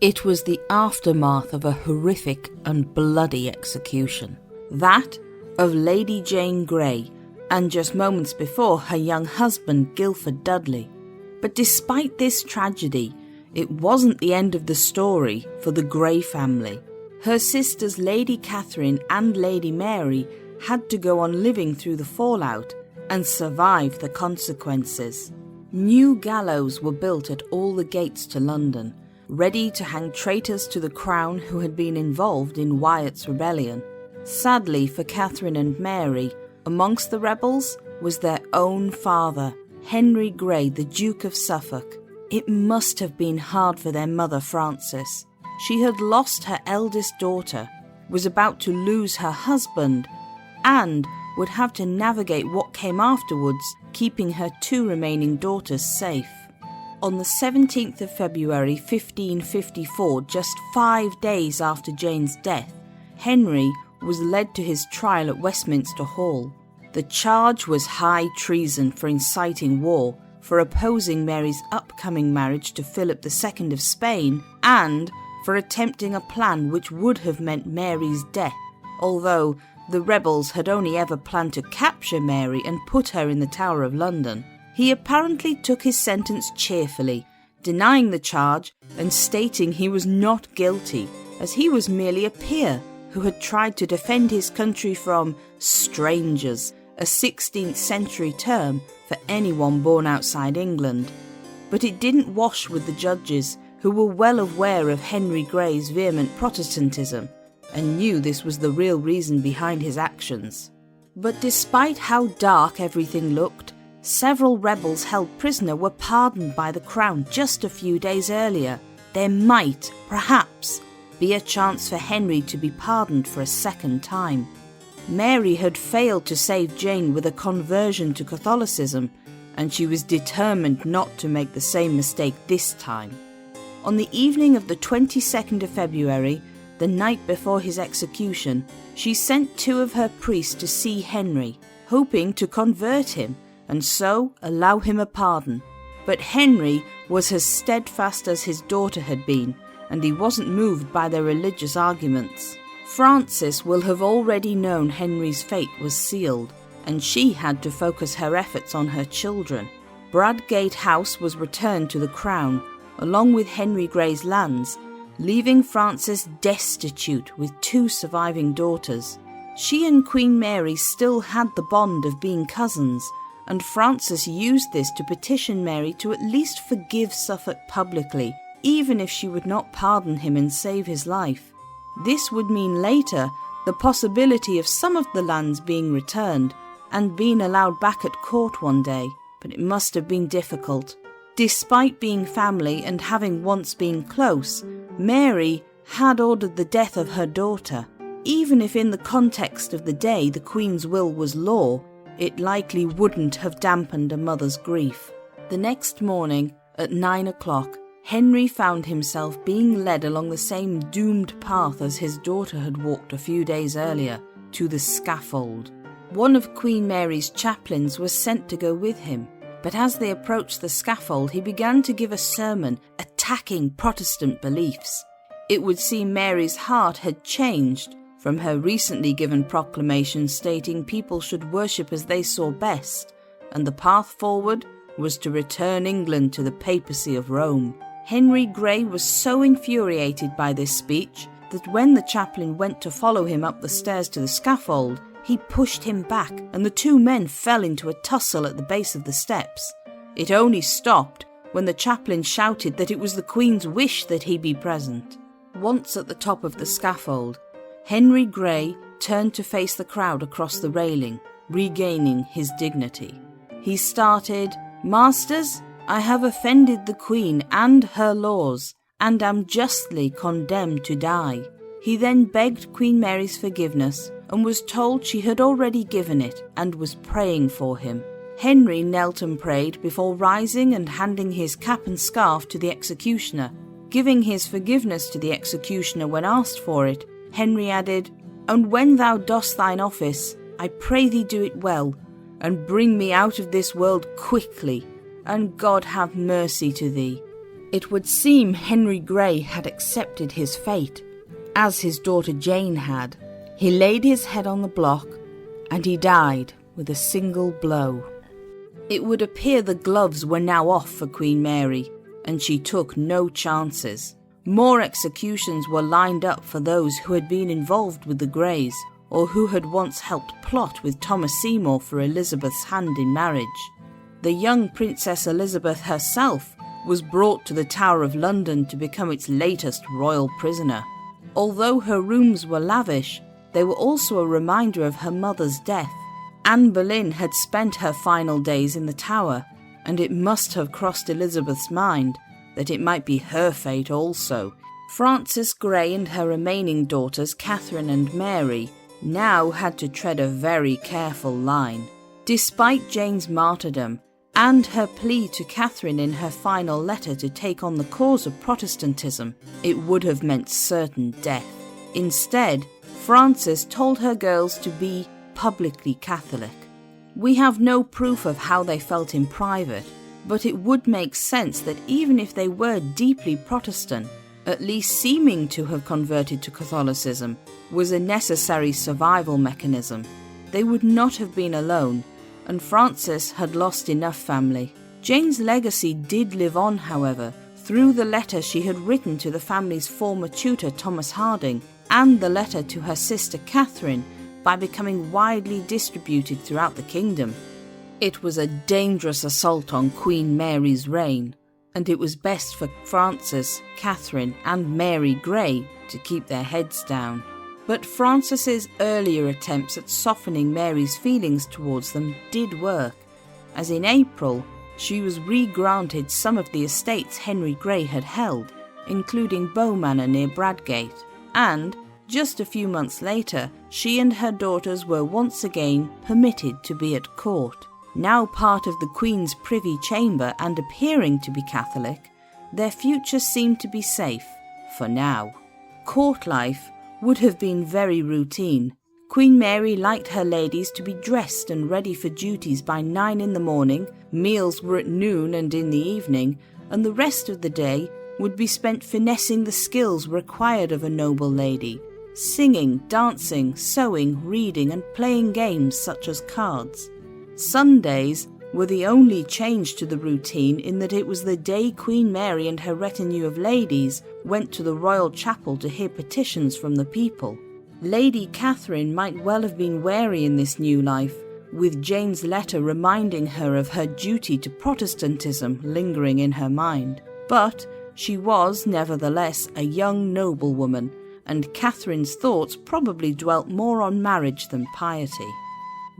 It was the aftermath of a horrific and bloody execution. That of Lady Jane Grey, and just moments before her young husband Guilford Dudley. But despite this tragedy, it wasn't the end of the story for the Grey family. Her sisters Lady Katherine and Lady Mary had to go on living through the fallout and survive the consequences. New gallows were built at all the gates to London, ready to hang traitors to the crown who had been involved in Wyatt's rebellion. Sadly for Katherine and Mary, amongst the rebels was their own father, Henry Grey, the Duke of Suffolk. It must have been hard for their mother Frances. She had lost her eldest daughter, was about to lose her husband, and would have to navigate what came afterwards, keeping her two remaining daughters safe. On the 17th of February 1554, just 5 days after Jane's death, Henry was led to his trial at Westminster Hall. The charge was high treason for inciting war, for opposing Mary's upcoming marriage to Philip II of Spain, and for attempting a plan which would have meant Mary's death, although the rebels had only ever planned to capture Mary and put her in the Tower of London. He apparently took his sentence cheerfully, denying the charge and stating he was not guilty, as he was merely a peer who had tried to defend his country from strangers, a 16th century term for anyone born outside England. But it didn't wash with the judges, who were well aware of Henry Grey's vehement Protestantism and knew this was the real reason behind his actions. But despite how dark everything looked, several rebels held prisoner were pardoned by the Crown just a few days earlier. There might, perhaps, be a chance for Henry to be pardoned for a second time. Mary had failed to save Jane with a conversion to Catholicism, and she was determined not to make the same mistake this time. On the evening of the 22nd of February, the night before his execution, she sent 2 of her priests to see Henry, hoping to convert him and so allow him a pardon. But Henry was as steadfast as his daughter had been, and he wasn't moved by their religious arguments. Frances will have already known Henry's fate was sealed, and she had to focus her efforts on her children. Bradgate House was returned to the Crown, along with Henry Grey's lands, leaving Frances destitute with 2 surviving daughters. She and Queen Mary still had the bond of being cousins, and Frances used this to petition Mary to at least forgive Suffolk publicly, even if she would not pardon him and save his life. This would mean later the possibility of some of the lands being returned and being allowed back at court one day, but it must have been difficult. Despite being family and having once been close, Mary had ordered the death of her daughter. Even if in the context of the day the Queen's will was law, it likely wouldn't have dampened a mother's grief. The next morning, at 9 o'clock, Henry found himself being led along the same doomed path as his daughter had walked a few days earlier, to the scaffold. One of Queen Mary's chaplains was sent to go with him, but as they approached the scaffold, he began to give a sermon attacking Protestant beliefs. It would seem Mary's heart had changed from her recently given proclamation stating people should worship as they saw best, and the path forward was to return England to the papacy of Rome. Henry Grey was so infuriated by this speech that when the chaplain went to follow him up the stairs to the scaffold, he pushed him back, and the 2 men fell into a tussle at the base of the steps. It only stopped when the chaplain shouted that it was the Queen's wish that he be present. Once at the top of the scaffold, Henry Grey turned to face the crowd across the railing, regaining his dignity. He started, "Masters, I have offended the Queen and her laws, and am justly condemned to die." He then begged Queen Mary's forgiveness and was told she had already given it and was praying for him. Henry knelt and prayed before rising and handing his cap and scarf to the executioner. Giving his forgiveness to the executioner when asked for it, Henry added, "And when thou dost thine office, I pray thee do it well, and bring me out of this world quickly, and God have mercy to thee." It would seem Henry Grey had accepted his fate, as his daughter Jane had. He laid his head on the block, and he died with a single blow. It would appear the gloves were now off for Queen Mary, and she took no chances. More executions were lined up for those who had been involved with the Greys, or who had once helped plot with Thomas Seymour for Elizabeth's hand in marriage. The young Princess Elizabeth herself was brought to the Tower of London to become its latest royal prisoner. Although her rooms were lavish, they were also a reminder of her mother's death. Anne Boleyn had spent her final days in the Tower, and it must have crossed Elizabeth's mind that it might be her fate also. Frances Grey and her remaining daughters, Katherine and Mary, now had to tread a very careful line. Despite Jane's martyrdom, and her plea to Katherine in her final letter to take on the cause of Protestantism, it would have meant certain death. Instead, Frances told her girls to be publicly Catholic. We have no proof of how they felt in private, but it would make sense that even if they were deeply Protestant, at least seeming to have converted to Catholicism was a necessary survival mechanism. They would not have been alone, and Frances had lost enough family. Jane's legacy did live on, however, through the letter she had written to the family's former tutor Thomas Harding, and the letter to her sister Katherine, by becoming widely distributed throughout the kingdom. It was a dangerous assault on Queen Mary's reign, and it was best for Frances, Katherine and Mary Grey to keep their heads down. But Frances's earlier attempts at softening Mary's feelings towards them did work, as in April she was re-granted some of the estates Henry Grey had held, including Bow Manor near Bradgate, and just a few months later she and her daughters were once again permitted to be at court. Now part of the Queen's privy chamber and appearing to be Catholic, their future seemed to be safe, for now. Court life would have been very routine. Queen Mary liked her ladies to be dressed and ready for duties by 9 in the morning, meals were at noon and in the evening, and the rest of the day would be spent finessing the skills required of a noble lady, singing, dancing, sewing, reading and playing games such as cards. Sundays were the only change to the routine in that it was the day Queen Mary and her retinue of ladies went to the royal chapel to hear petitions from the people. Lady Katherine might well have been wary in this new life, with Jane's letter reminding her of her duty to Protestantism lingering in her mind. But she was, nevertheless, a young noblewoman, and Katherine's thoughts probably dwelt more on marriage than piety.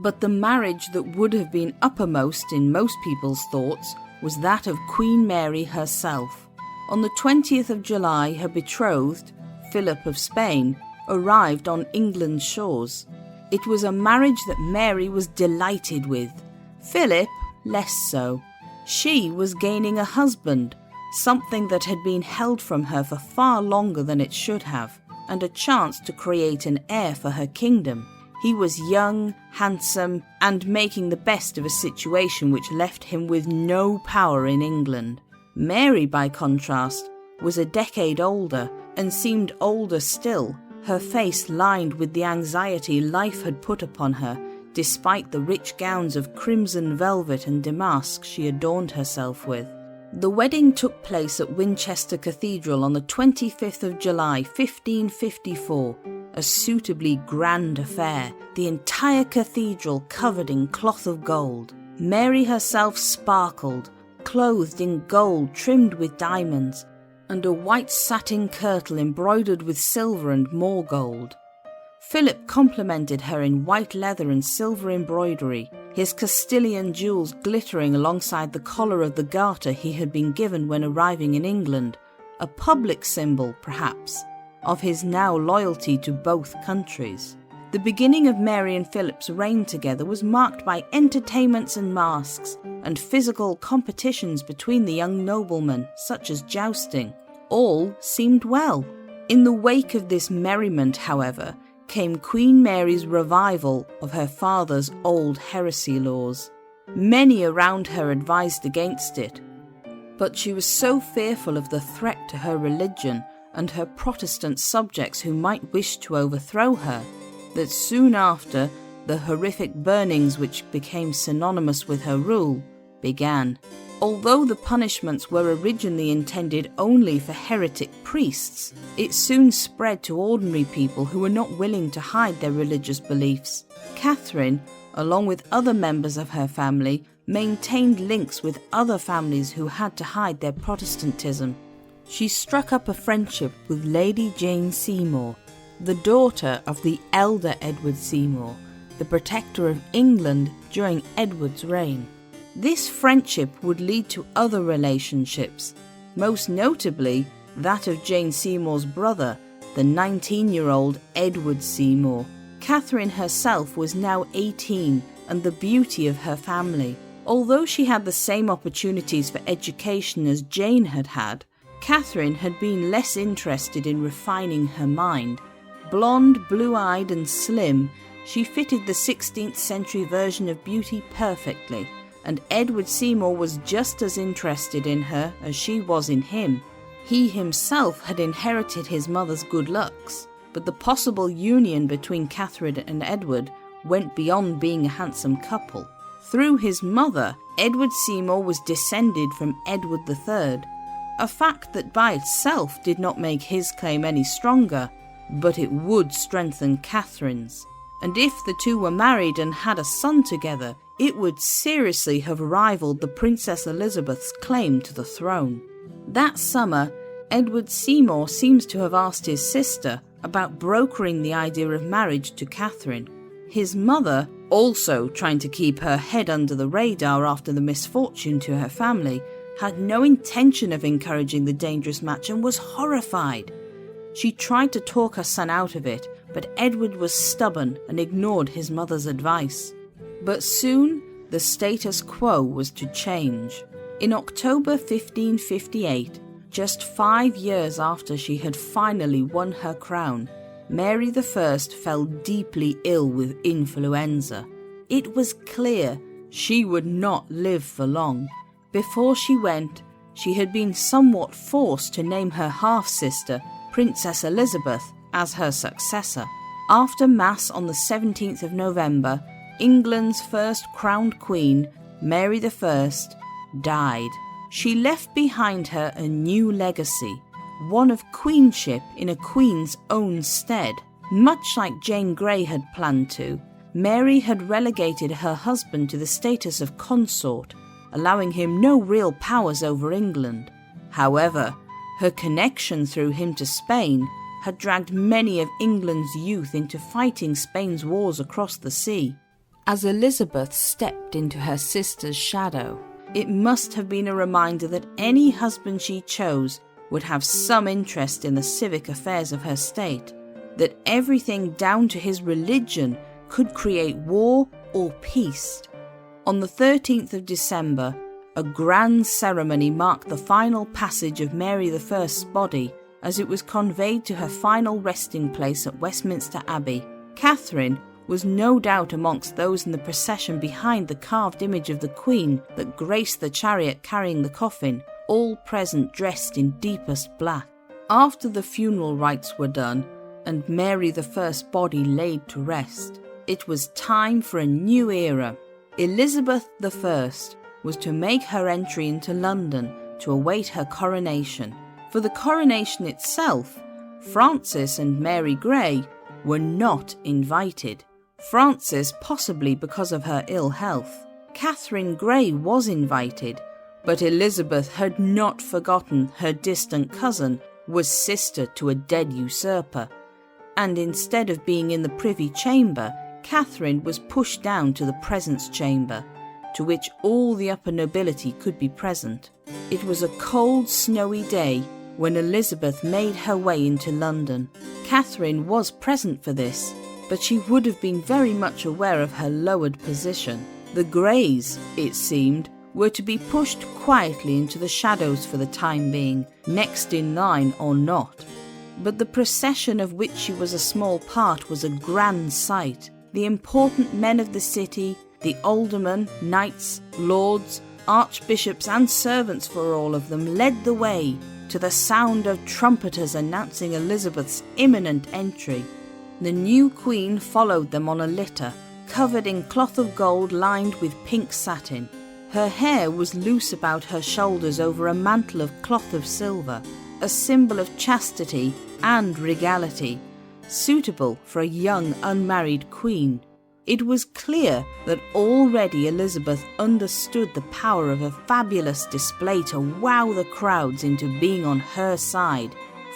But the marriage that would have been uppermost in most people's thoughts was that of Queen Mary herself. On the 20th of July, her betrothed, Philip of Spain, arrived on England's shores. It was a marriage that Mary was delighted with. Philip, less so. She was gaining a husband, something that had been held from her for far longer than it should have, and a chance to create an heir for her kingdom. He was young, handsome, and making the best of a situation which left him with no power in England. Mary, by contrast, was a decade older and seemed older still, her face lined with the anxiety life had put upon her, despite the rich gowns of crimson velvet and damask she adorned herself with. The wedding took place at Winchester Cathedral on the 25th of July, 1554, a suitably grand affair, the entire cathedral covered in cloth of gold. Mary herself sparkled, clothed in gold trimmed with diamonds, and a white satin kirtle embroidered with silver and more gold. Philip complimented her in white leather and silver embroidery, his Castilian jewels glittering alongside the collar of the garter he had been given when arriving in England, a public symbol, perhaps, of his now loyalty to both countries. The beginning of Mary and Philip's reign together was marked by entertainments and masks, and physical competitions between the young noblemen, such as jousting. All seemed well. In the wake of this merriment, however, came Queen Mary's revival of her father's old heresy laws. Many around her advised against it. But she was so fearful of the threat to her religion and her Protestant subjects who might wish to overthrow her, that soon after, the horrific burnings which became synonymous with her rule began. Although the punishments were originally intended only for heretic priests, it soon spread to ordinary people who were not willing to hide their religious beliefs. Katherine, along with other members of her family, maintained links with other families who had to hide their Protestantism. She struck up a friendship with Lady Jane Seymour, the daughter of the elder Edward Seymour, the protector of England during Edward's reign. This friendship would lead to other relationships, most notably that of Jane Seymour's brother, the 19-year-old Edward Seymour. Katherine herself was now 18 and the beauty of her family. Although she had the same opportunities for education as Jane had had, Katherine had been less interested in refining her mind. Blonde, blue-eyed and slim, she fitted the 16th century version of beauty perfectly, and Edward Seymour was just as interested in her as she was in him. He himself had inherited his mother's good looks, but the possible union between Katherine and Edward went beyond being a handsome couple. Through his mother, Edward Seymour was descended from Edward III, a fact that by itself did not make his claim any stronger, but it would strengthen Katherine's. And if the two were married and had a son together, it would seriously have rivaled the Princess Elizabeth's claim to the throne. That summer, Edward Seymour seems to have asked his sister about brokering the idea of marriage to Katherine. His mother, also trying to keep her head under the radar after the misfortune to her family, had no intention of encouraging the dangerous match and was horrified. She tried to talk her son out of it, but Edward was stubborn and ignored his mother's advice. But soon, the status quo was to change. In October 1558, just 5 years after she had finally won her crown, Mary I fell deeply ill with influenza. It was clear she would not live for long. Before she went, she had been somewhat forced to name her half-sister, Princess Elizabeth, as her successor. After Mass on the 17th of November, England's first crowned queen, Mary I, died. She left behind her a new legacy, one of queenship in a queen's own stead. Much like Jane Grey had planned to, Mary had relegated her husband to the status of consort, allowing him no real powers over England. However, her connection through him to Spain had dragged many of England's youth into fighting Spain's wars across the sea. As Elizabeth stepped into her sister's shadow, it must have been a reminder that any husband she chose would have some interest in the civic affairs of her state, that everything down to his religion could create war or peace. On the 13th of December, a grand ceremony marked the final passage of Mary I's body as it was conveyed to her final resting place at Westminster Abbey. Katherine was no doubt amongst those in the procession behind the carved image of the Queen that graced the chariot carrying the coffin, all present dressed in deepest black. After the funeral rites were done and Mary I's body laid to rest, it was time for a new era. Elizabeth I was to make her entry into London to await her coronation. For the coronation itself, Frances and Mary Grey were not invited. Frances possibly because of her ill health. Catherine Grey was invited, but Elizabeth had not forgotten her distant cousin was sister to a dead usurper, and instead of being in the Privy Chamber, Catherine was pushed down to the Presence Chamber, to which all the upper nobility could be present. It was a cold, snowy day when Elizabeth made her way into London. Catherine was present for this, but she would have been very much aware of her lowered position. The Greys, it seemed, were to be pushed quietly into the shadows for the time being, next in line or not. But the procession of which she was a small part was a grand sight. The important men of the city, the aldermen, knights, lords, archbishops and servants for all of them led the way to the sound of trumpeters announcing Elizabeth's imminent entry. The new queen followed them on a litter, covered in cloth of gold lined with pink satin. Her hair was loose about her shoulders over a mantle of cloth of silver, a symbol of chastity and regality, suitable for a young unmarried queen. It was clear that already Elizabeth understood the power of a fabulous display to wow the crowds into being on her side.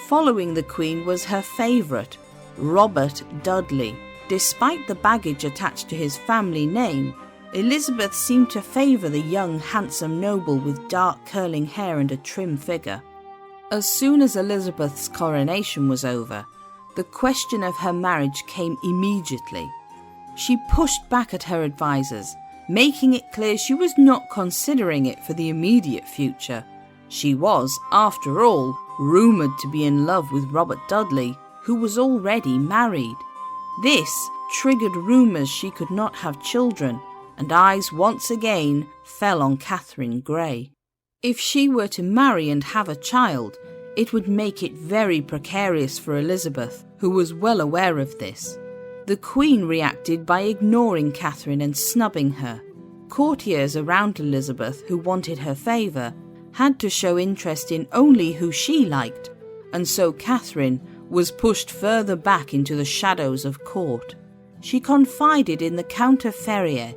Following the Queen was her favourite, Robert Dudley. Despite the baggage attached to his family name, Elizabeth seemed to favour the young, handsome noble with dark curling hair and a trim figure. As soon as Elizabeth's coronation was over, the question of her marriage came immediately. She pushed back at her advisers, making it clear she was not considering it for the immediate future. She was, after all, rumoured to be in love with Robert Dudley, who was already married. This triggered rumours she could not have children, and eyes once again fell on Catherine Grey. If she were to marry and have a child, it would make it very precarious for Elizabeth, who was well aware of this. The Queen reacted by ignoring Catherine and snubbing her. Courtiers around Elizabeth who wanted her favour had to show interest in only who she liked, and so Catherine was pushed further back into the shadows of court. She confided in the Count of Ferrier,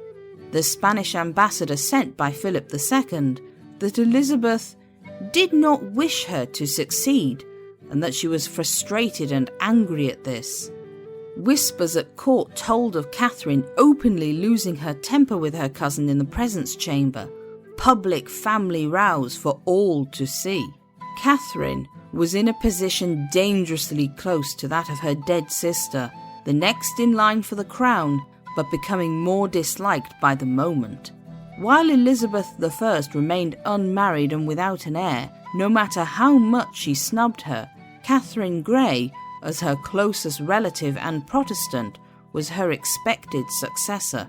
the Spanish ambassador sent by Philip II, that Elizabeth did not wish her to succeed, and that she was frustrated and angry at this. Whispers at court told of Catherine openly losing her temper with her cousin in the presence chamber. Public family rows for all to see. Catherine was in a position dangerously close to that of her dead sister, the next in line for the crown, but becoming more disliked by the moment. While Elizabeth I remained unmarried and without an heir, no matter how much she snubbed her, Catherine Grey, as her closest relative and Protestant, was her expected successor.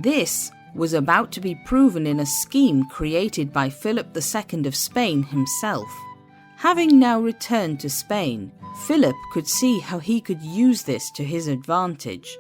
This was about to be proven in a scheme created by Philip II of Spain himself. Having now returned to Spain, Philip could see how he could use this to his advantage.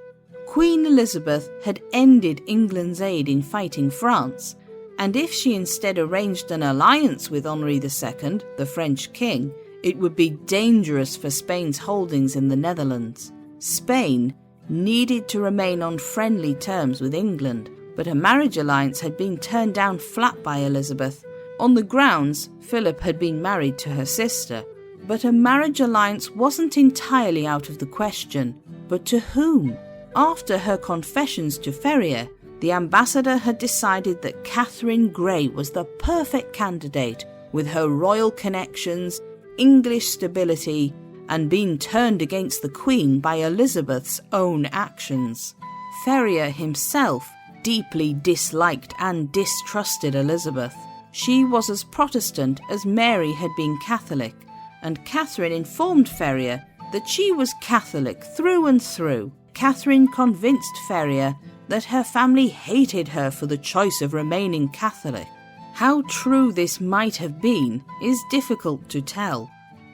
Queen Elizabeth had ended England's aid in fighting France, and if she instead arranged an alliance with Henri II, the French king, it would be dangerous for Spain's holdings in the Netherlands. Spain needed to remain on friendly terms with England, but a marriage alliance had been turned down flat by Elizabeth. On the grounds, Philip had been married to her sister, but a marriage alliance wasn't entirely out of the question. But to whom? After her confessions to Ferrier, the ambassador had decided that Catherine Grey was the perfect candidate, with her royal connections, English stability, and being turned against the Queen by Elizabeth's own actions. Ferrier himself deeply disliked and distrusted Elizabeth. She was as Protestant as Mary had been Catholic, and Catherine informed Ferrier that she was Catholic through and through. Catherine convinced Ferrier that her family hated her for the choice of remaining Catholic. How true this might have been is difficult to tell.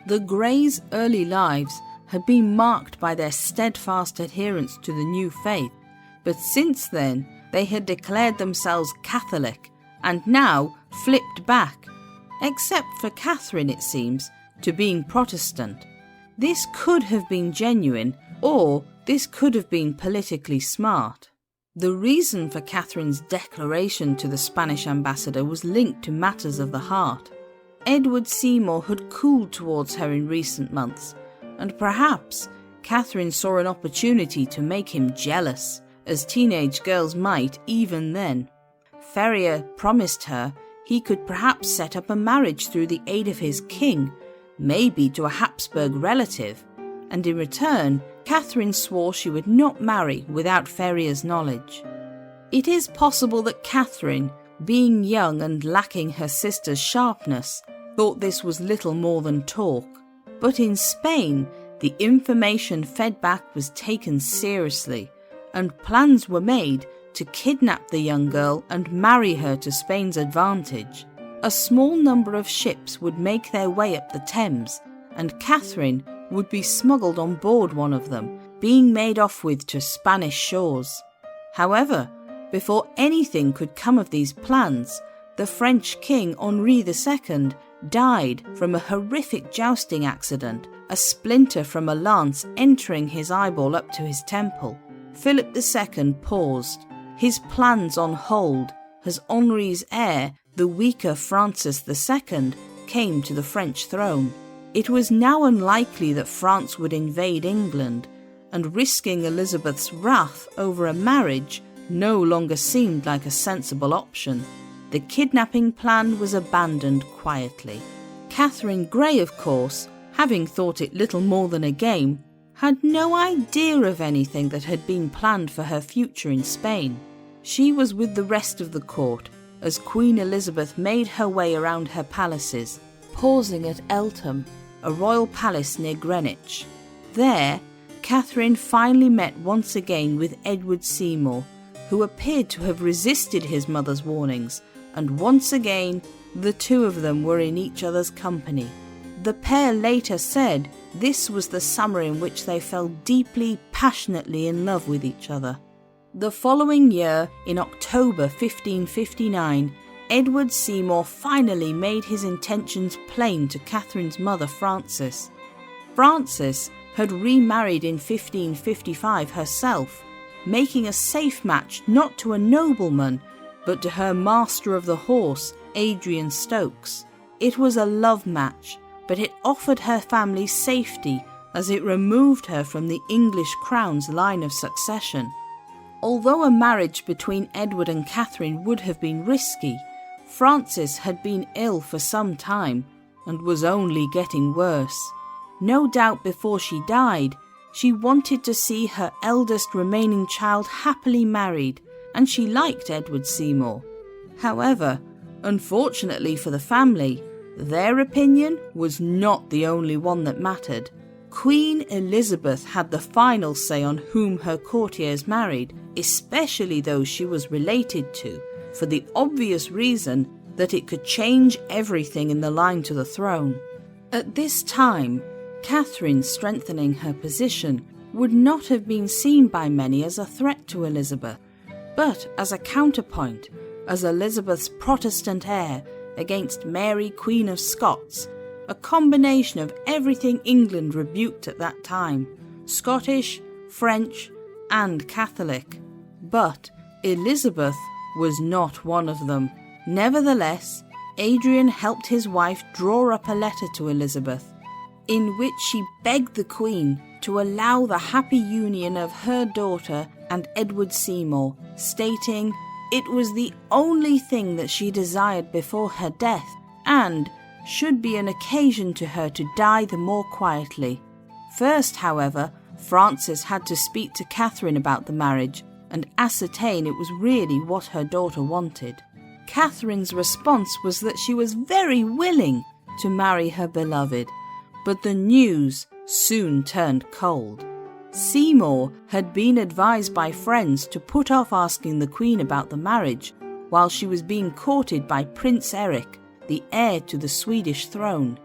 The Greys' early lives had been marked by their steadfast adherence to the new faith, but since then they had declared themselves Catholic and now flipped back, except for Catherine, it seems, to being Protestant. This could have been genuine, or this could have been politically smart. The reason for Catherine's declaration to the Spanish ambassador was linked to matters of the heart. Edward Seymour had cooled towards her in recent months, and perhaps Catherine saw an opportunity to make him jealous, as teenage girls might even then. Ferrier promised her he could perhaps set up a marriage through the aid of his king, maybe to a Habsburg relative, and in return Catherine swore she would not marry without Ferrier's knowledge. It is possible that Catherine, being young and lacking her sister's sharpness, thought this was little more than talk. But in Spain, the information fed back was taken seriously, and plans were made to kidnap the young girl and marry her to Spain's advantage. A small number of ships would make their way up the Thames, and Katherine would be smuggled on board one of them, being made off with to Spanish shores. However, before anything could come of these plans, the French king Henri II died from a horrific jousting accident, a splinter from a lance entering his eyeball up to his temple. Philip II paused, his plans on hold, as Henri's heir, the weaker Francis II, came to the French throne. It was now unlikely that France would invade England, and risking Elizabeth's wrath over a marriage no longer seemed like a sensible option. The kidnapping plan was abandoned quietly. Catherine Grey, of course, having thought it little more than a game, had no idea of anything that had been planned for her future in Spain. She was with the rest of the court as Queen Elizabeth made her way around her palaces, pausing at Eltham, a royal palace near Greenwich. There, Catherine finally met once again with Edward Seymour, who appeared to have resisted his mother's warnings, and once again the two of them were in each other's company. The pair later said this was the summer in which they fell deeply, passionately in love with each other. The following year, in October 1559, Edward Seymour finally made his intentions plain to Catherine's mother Frances. Frances had remarried in 1555 herself, making a safe match not to a nobleman, but to her master of the horse, Adrian Stokes. It was a love match, but it offered her family safety as it removed her from the English crown's line of succession. Although a marriage between Edward and Catherine would have been risky, Frances had been ill for some time and was only getting worse. No doubt before she died, she wanted to see her eldest remaining child happily married, and she liked Edward Seymour. However, unfortunately for the family, their opinion was not the only one that mattered. Queen Elizabeth had the final say on whom her courtiers married, especially those she was related to, for the obvious reason that it could change everything in the line to the throne. At this time, Catherine strengthening her position would not have been seen by many as a threat to Elizabeth, but as a counterpoint, as Elizabeth's Protestant heir against Mary, Queen of Scots, a combination of everything England rebuked at that time, Scottish, French, and Catholic. But Elizabeth was not one of them. Nevertheless, Adrian helped his wife draw up a letter to Elizabeth, in which she begged the Queen to allow the happy union of her daughter and Edward Seymour, stating it was the only thing that she desired before her death, and should be an occasion to her to die the more quietly. First, however, Frances had to speak to Catherine about the marriage and ascertain it was really what her daughter wanted. Catherine's response was that she was very willing to marry her beloved, but the news soon turned cold. Seymour had been advised by friends to put off asking the Queen about the marriage while she was being courted by Prince Eric, the heir to the Swedish throne.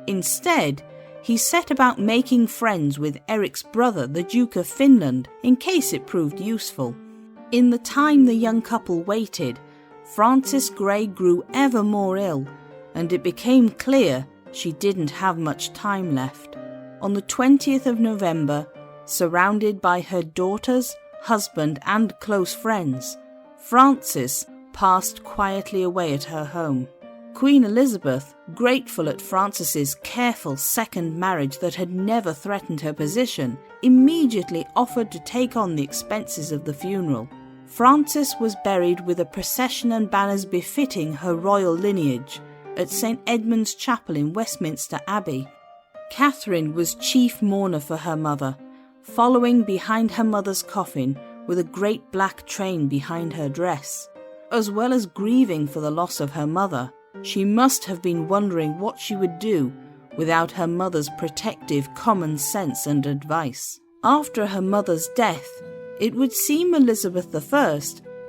Instead, he set about making friends with Eric's brother, the Duke of Finland, in case it proved useful. In the time the young couple waited, Frances Grey grew ever more ill, and it became clear she didn't have much time left. On the 20th of November, surrounded by her daughters, husband, and close friends, Frances passed quietly away at her home. Queen Elizabeth, grateful at Frances's careful second marriage that had never threatened her position, immediately offered to take on the expenses of the funeral. Frances was buried with a procession and banners befitting her royal lineage at St. Edmund's Chapel in Westminster Abbey. Catherine was chief mourner for her mother, following behind her mother's coffin with a great black train behind her dress. As well as grieving for the loss of her mother, she must have been wondering what she would do without her mother's protective common sense and advice. After her mother's death, it would seem Elizabeth I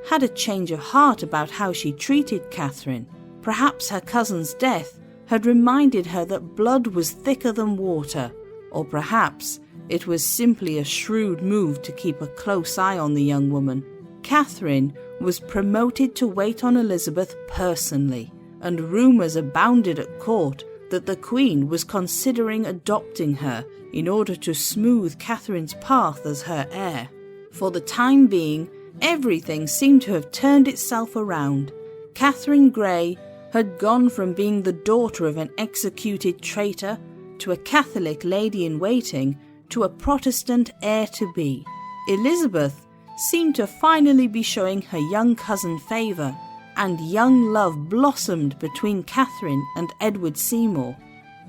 had a change of heart about how she treated Katherine. Perhaps her cousin's death had reminded her that blood was thicker than water, or perhaps it was simply a shrewd move to keep a close eye on the young woman. Katherine was promoted to wait on Elizabeth personally, and rumours abounded at court that the Queen was considering adopting her in order to smooth Katherine's path as her heir. For the time being, everything seemed to have turned itself around. Catherine Grey had gone from being the daughter of an executed traitor to a Catholic lady-in-waiting to a Protestant heir-to-be. Elizabeth seemed to finally be showing her young cousin favour, and young love blossomed between Katherine and Edward Seymour.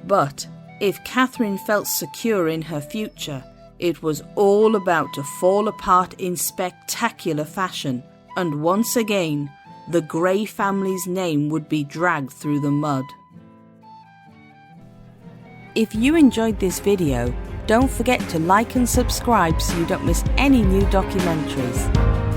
But if Katherine felt secure in her future, it was all about to fall apart in spectacular fashion, and once again, the Grey family's name would be dragged through the mud. If you enjoyed this video, don't forget to like and subscribe so you don't miss any new documentaries.